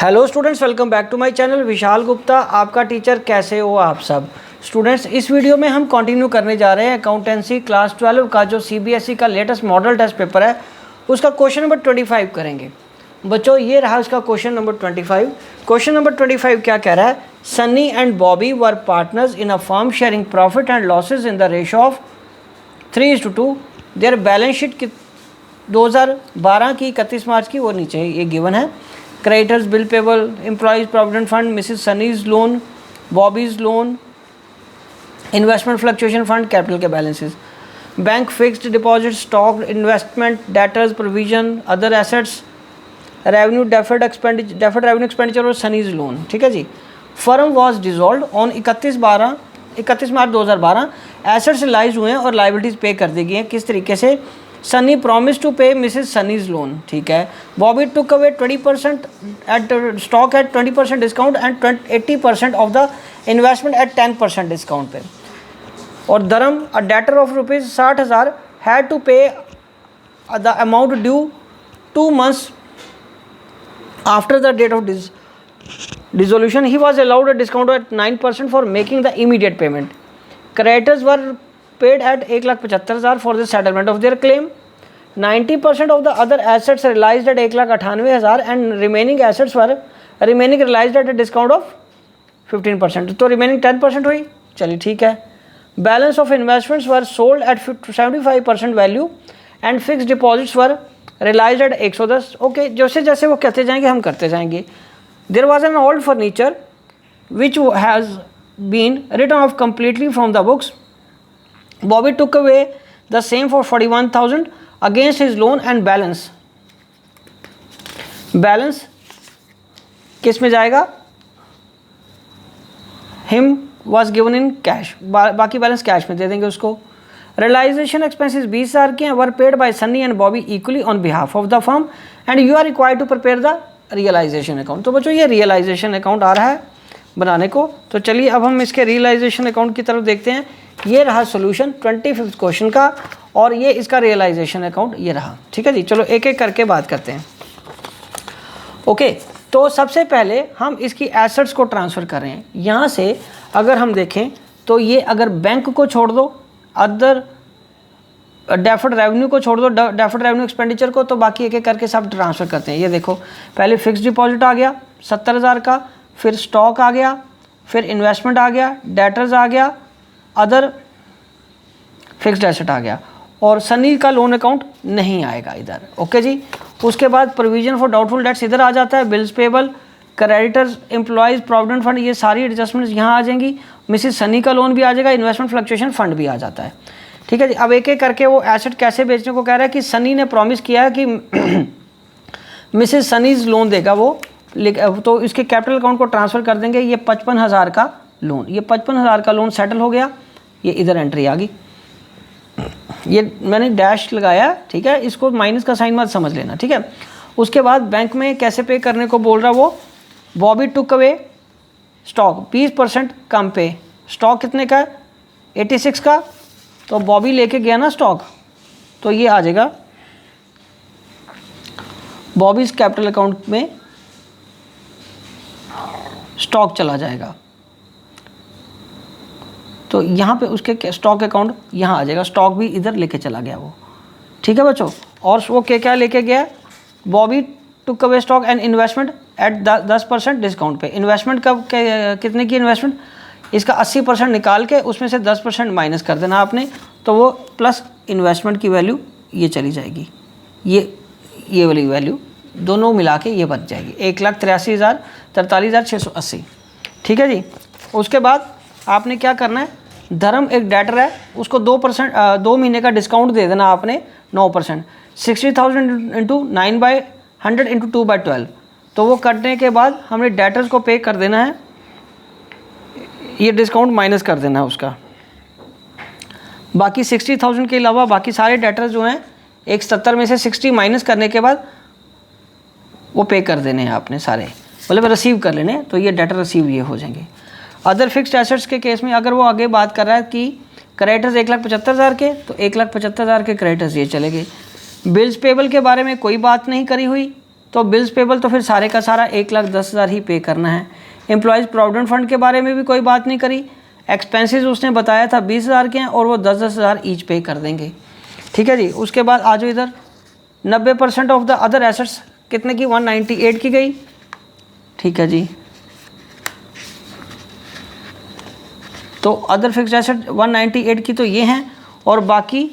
Hello students, welcome back to my channel. Vishal Gupta आपका teacher. कैसे हो आप सब स्टूडेंट्स? इस वीडियो में हम कंटिन्यू करने जा रहे हैं अकाउंटेंसी क्लास 12 का जो सीबीएसई का लेटेस्ट मॉडल टेस्ट पेपर है उसका क्वेश्चन नंबर 25 करेंगे। बच्चों ये रहा उसका क्वेश्चन नंबर 25। क्वेश्चन नंबर 25 क्या कह रहा है? Sunny and Bobby were partners in a firm sharing profit and losses in the ratio of 3:2। Their balance sheet 2012 की 31 मार्च की वो नीचे ये गिवन है। Creditors, bill payable, employees provident fund, Mrs Sunny's loan, Bobby's loan, investment fluctuation fund, capital के balances, bank fixed deposit, stock, investment, debtors, provision, other assets, revenue, deferred revenue expenditure और Sunny's loan. ठीक है जी। Firm was dissolved on 31 March 2012। Assets realised हुए हैं और liabilities पे कर दी गई हैं। किस तरीके से? Sunny promise to pay Mrs Sunny's loan. ठीक है। Bobby took away 20% at stock at 20% discount and 80% of the investment at 10% discount पे। और Dharam, a debtor of rupees 60,000 had to pay the amount due 2 months after the date of dissolution. He was allowed a discount at 9% for making the immediate payment. Creditors were paid at 1,75,000 for the settlement of their claim. 90% of the other assets realized at 1,98,000 and remaining assets were realized at a discount of 15%. तो remaining 10% हुई। चलिए ठीक है। Balance of investments were sold at 75% value and fixed deposits were realized at 110। Okay, जैसे जैसे वो कहते जाएंगे हम करते जाएंगे। There was an old furniture which has been written off completely from the books. Bobby took away the same for 41,000 against his loan and balance किस में जाएगा? Him was given in cash। बाकी बैलेंस कैश में दे देंगे उसको। Realization expenses 20,000 के हैं, were paid by Sunny and Bobby equally on behalf of the firm and you are required to prepare the realization account। तो बच्चों ये realization account आ रहा है बनाने को। तो चलिए अब हम इसके रियलाइजेशन अकाउंट की तरफ देखते हैं। ये रहा सॉल्यूशन 25th क्वेश्चन का और ये इसका रियलाइजेशन अकाउंट ये रहा। ठीक है जी। चलो एक एक करके बात करते हैं। ओके, तो सबसे पहले हम इसकी एसेट्स को ट्रांसफ़र कर रहे हैं। यहाँ से अगर हम देखें तो ये अगर बैंक को छोड़ दो, अदर डेफर्ड रेवेन्यू को छोड़ दो, डेफर्ड रेवेन्यू एक्सपेंडिचर को, तो बाकी एक एक करके सब ट्रांसफ़र करते हैं। ये देखो, पहले फिक्स डिपॉजिट आ गया 70,000 का, फिर स्टॉक आ गया, फिर इन्वेस्टमेंट आ गया, डेटर्स आ गया, अदर फिक्स्ड एसेट आ गया और सनी का लोन अकाउंट नहीं आएगा इधर। ओके जी। उसके बाद प्रोविजन फॉर डाउटफुल डेट्स इधर आ जाता है, bills payable, creditors, employees provident fund, ये सारी एडजस्टमेंट्स यहाँ आ जाएंगी। मिसेस सनी का लोन भी आ जाएगा, इन्वेस्टमेंट फ्लक्चुएशन फंड भी आ जाता है। ठीक है जी। अब एक एक करके वो एसेट कैसे बेचने को कह रहा है कि सनी ने प्रॉमिस किया है कि मिसेस सनीज लोन देगा वो, तो इसके कैपिटल अकाउंट को ट्रांसफ़र कर देंगे। ये 55,000 का लोन, ये 55,000 का लोन सेटल हो गया। ये इधर एंट्री आ गई, ये मैंने डैश लगाया। ठीक है, इसको माइनस का साइन मत समझ लेना। ठीक है। उसके बाद बैंक में कैसे पे करने को बोल रहा वो? बॉबी टुक अवे स्टॉक 20% कम पे। स्टॉक कितने का है? 86 का। तो बॉबी लेके गया ना स्टॉक, तो ये आ जाएगा बॉबीज कैपिटल अकाउंट में, स्टॉक चला जाएगा। तो यहाँ पे उसके स्टॉक अकाउंट यहाँ आ जाएगा, स्टॉक भी इधर लेके चला गया वो। ठीक है बच्चों। और वो क्या लेके गया? Bobby took away stock and investment at 10% discount पे। इन्वेस्टमेंट का कितने की इन्वेस्टमेंट? इसका 80% निकाल के उसमें से 10% माइनस कर देना आपने, तो वो प्लस इन्वेस्टमेंट की वैल्यू ये चली जाएगी, ये वाली वैल्यू दोनों मिला के ये बच जाएगी 1,83,43,680। ठीक है जी। उसके बाद आपने क्या करना है? धर्म एक डेटर है, उसको 2 महीने का डिस्काउंट दे देना आपने 9%। 60,000 इंटू 9/100 इंटू 2/12। तो वो करने के बाद हमने डेटर्स को पे कर देना है, ये डिस्काउंट माइनस कर देना है उसका। बाकी 60,000 के अलावा बाकी सारे डेटर्स जो हैं 170 में से 60 माइनस करने के बाद वो पे कर देने हैं आपने सारे, मतलब रिसीव कर लेने। तो ये डेटर रिसीव ये हो जाएंगे। अदर फिक्स्ड एसेट्स के केस में अगर वो आगे बात कर रहा है कि क्रेडिटर्स 1,75,000 के, तो 1,75,000 के क्रेडिटर्स ये चले गए। बिल्स पेबल के बारे में कोई बात नहीं करी हुई, तो बिल्स पेबल तो फिर सारे का सारा 1,10,000 ही पे करना है। एम्प्लॉयज़ प्रोविडेंट फंड के बारे में भी कोई बात नहीं करी, एक्सपेंसेस उसने बताया था 20,000 के हैं और वो 10,000 ईच पे कर देंगे। ठीक है जी। उसके बाद आ जाओ इधर 90% ऑफ द अदर एसेट्स कितने की 198 की गई। ठीक है जी। तो अदर फिक्स्ड एसेट 198 की तो ये हैं और बाकी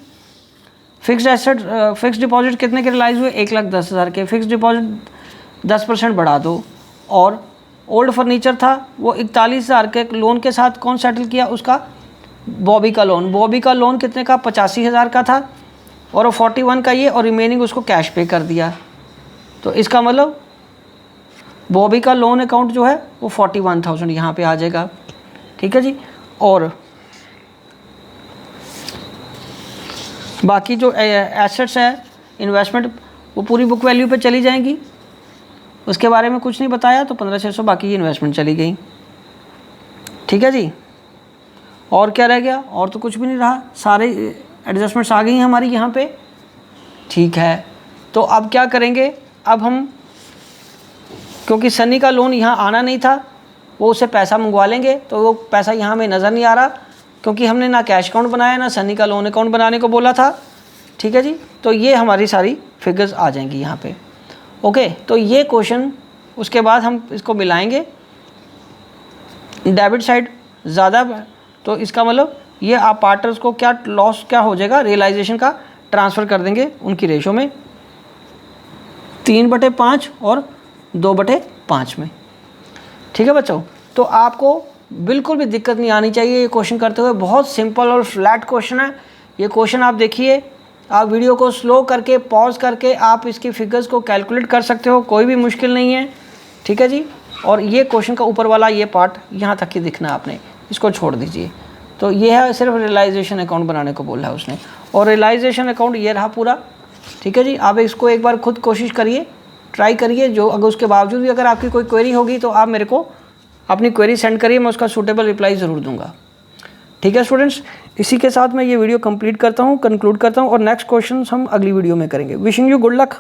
फिक्स्ड एसेट फिक्स्ड डिपॉजिट कितने के रिलाइज हुए 1,10,000 के। फिक्स्ड डिपॉजिट 10% बढ़ा दो। और ओल्ड फर्नीचर था वो 41,000 के लोन के साथ कौन सेटल किया उसका बॉबी का लोन। बॉबी का लोन कितने का 85,000 का था और वो 41 का ये और रिमेनिंग उसको कैश पे कर दिया। तो इसका मतलब बॉबी का लोन अकाउंट जो है वो 41,000 यहाँ पे आ जाएगा। ठीक है जी। और बाकी जो एसेट्स है इन्वेस्टमेंट वो पूरी बुक वैल्यू पे चली जाएंगी, उसके बारे में कुछ नहीं बताया। तो 15,600 बाकी ये इन्वेस्टमेंट चली गई। ठीक है जी। और क्या रह गया? और तो कुछ भी नहीं रहा, सारे एडजस्टमेंट्स आ गई हैं हमारी यहाँ पे। ठीक है। तो अब क्या करेंगे, अब हम क्योंकि सनी का लोन यहाँ आना नहीं था वो उससे पैसा मंगवा लेंगे, तो वो पैसा यहाँ में नज़र नहीं आ रहा क्योंकि हमने ना कैश अकाउंट बनाया ना सनी का लोन अकाउंट बनाने को बोला था। ठीक है जी। तो ये हमारी सारी फिगर्स आ जाएंगी यहाँ पे। ओके। तो ये क्वेश्चन उसके बाद हम इसको मिलाएंगे। डेबिट साइड ज़्यादा तो इसका मतलब ये आप पार्टनर्स को क्या लॉस क्या हो जाएगा, रियलाइजेशन का ट्रांसफ़र कर देंगे उनकी रेशो में 3/5 और 2/5 में। ठीक है बच्चों। तो आपको बिल्कुल भी दिक्कत नहीं आनी चाहिए ये क्वेश्चन करते हुए। बहुत सिंपल और फ्लैट क्वेश्चन है ये क्वेश्चन। आप देखिए, आप वीडियो को स्लो करके पॉज करके आप इसकी फिगर्स को कैलकुलेट कर सकते हो, कोई भी मुश्किल नहीं है। ठीक है जी। और ये क्वेश्चन का ऊपर वाला ये पार्ट यहाँ तक ही दिखना आपने, इसको छोड़ दीजिए। तो ये है सिर्फ रियलाइजेशन अकाउंट बनाने को बोला है उसने, और रियलाइजेशन अकाउंट ये रहा पूरा। ठीक है जी। आप इसको एक बार खुद कोशिश करिए, ट्राई करिए। जो अगर उसके बावजूद भी अगर आपकी कोई क्वेरी होगी तो आप मेरे को अपनी क्वेरी सेंड करिए, मैं उसका सूटेबल रिप्लाई ज़रूर दूंगा। ठीक है स्टूडेंट्स, इसी के साथ मैं ये वीडियो कंप्लीट करता हूँ, कंक्लूड करता हूँ और नेक्स्ट क्वेश्चन हम अगली वीडियो में करेंगे। Wishing you good luck.